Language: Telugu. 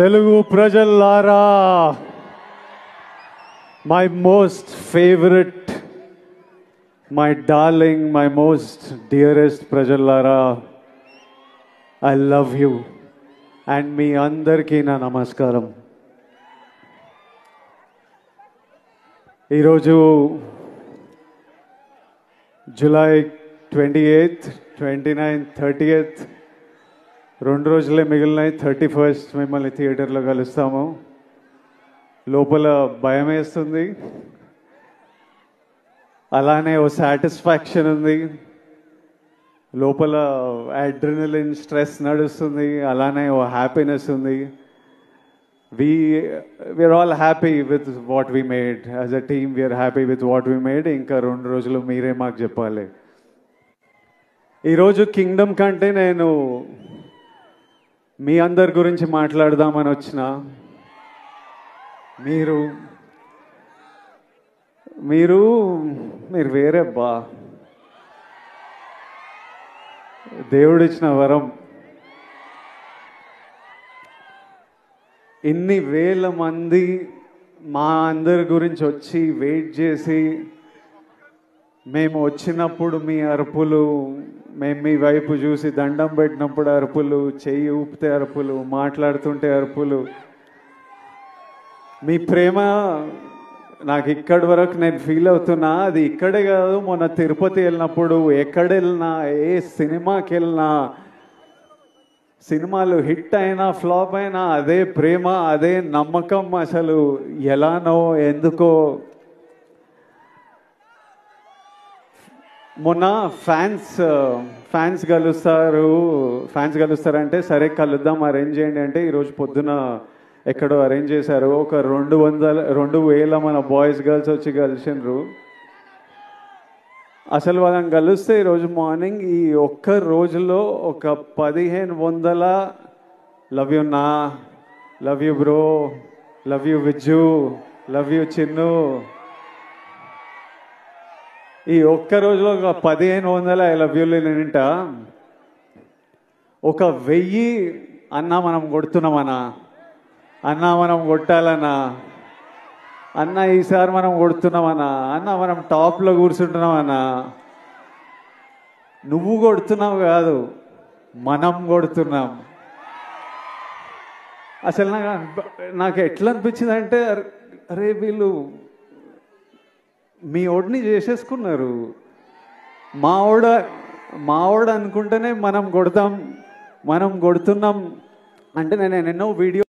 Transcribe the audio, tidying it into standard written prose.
Telugu ప్రజల్లారా, my most favorite, my darling, my most dearest ప్రజల్లారా, I love you and మీ అందరికీ నా నమస్కారం. ఈరోజు జూలై 28th, 29th, 30th 2 రోజులే మిగిలినాయి. 31st మిమ్మల్ని థియేటర్లో కలుస్తాము. లోపల భయం వేస్తుంది, అలానే ఓ సాటిస్ఫాక్షన్ ఉంది. లోపల అడ్రినలిన్ స్ట్రెస్ నడుస్తుంది, అలానే ఓ హ్యాపీనెస్ ఉంది. we're all happy with what we made. As a team we are happy with what we made. ఇంకా 2 రోజులు మీరే మాకు చెప్పాలి. ఈరోజు కింగ్డమ్ కంటే నేను మీ అందరి గురించి మాట్లాడదామని వచ్చిన. మీరు మీరు మీరు వేరే బా, దేవుడిచ్చిన వరం. ఇన్ని వేల మంది మా అందరి గురించి వచ్చి వెయిట్ చేసి, మేము వచ్చినప్పుడు మీ అరుపులు, మేము మీ వైపు చూసి దండం పెట్టినప్పుడు అరుపులు, చెయ్యి ఊపితే అరుపులు, మాట్లాడుతుంటే అరుపులు, మీ ప్రేమ నాకు ఇక్కడి వరకు నేను ఫీల్ అవుతున్నా. అది ఇక్కడే కాదు, మొన్న తిరుపతి వెళ్ళినప్పుడు, ఎక్కడ వెళ్ళినా, ఏ సినిమాకి వెళ్ళినా, సినిమాలు హిట్ అయినా ఫ్లాప్ అయినా అదే ప్రేమ, అదే నమ్మకం. అసలు ఎలానో ఎందుకో. మొన్న ఫ్యాన్స్ కలుస్తారంటే సరే కలుద్దాం, అరేంజ్ చేయండి అంటే ఈరోజు పొద్దున ఎక్కడో అరేంజ్ చేశారు. ఒక 2,000 మన బాయ్స్ గర్ల్స్ వచ్చి కలిసినారు. అసలు వాళ్ళని కలిస్తే ఈరోజు మార్నింగ్ ఈ ఒక్క రోజులో ఒక 1,500 లవ్ యూ నా, love you bro, love you Vijju, love you Chinnu, ఈ ఒక్క రోజులో ఒక 1,500 ఐ లవ్ యూలు నింట. ఒక 1000 అన్నా మనం కొడుతున్నామన్నా, అన్నా మనం కొట్టాలన్నా, అన్న ఈసారి మనం కొడుతున్నామన్నా, అన్న మనం టాప్లో కూర్చుంటున్నామన్నా. నువ్వు కొడుతున్నావు కాదు, మనం కొడుతున్నాం. అసలు నాకు ఎట్లా అనిపించింది అంటే, అరే వీళ్ళు మీ ఓడిని చేసేసుకున్నారు. మావాడు అనుకుంటేనే మనం కొడుతున్నాం అంటే నేను ఎన్నో వీడియో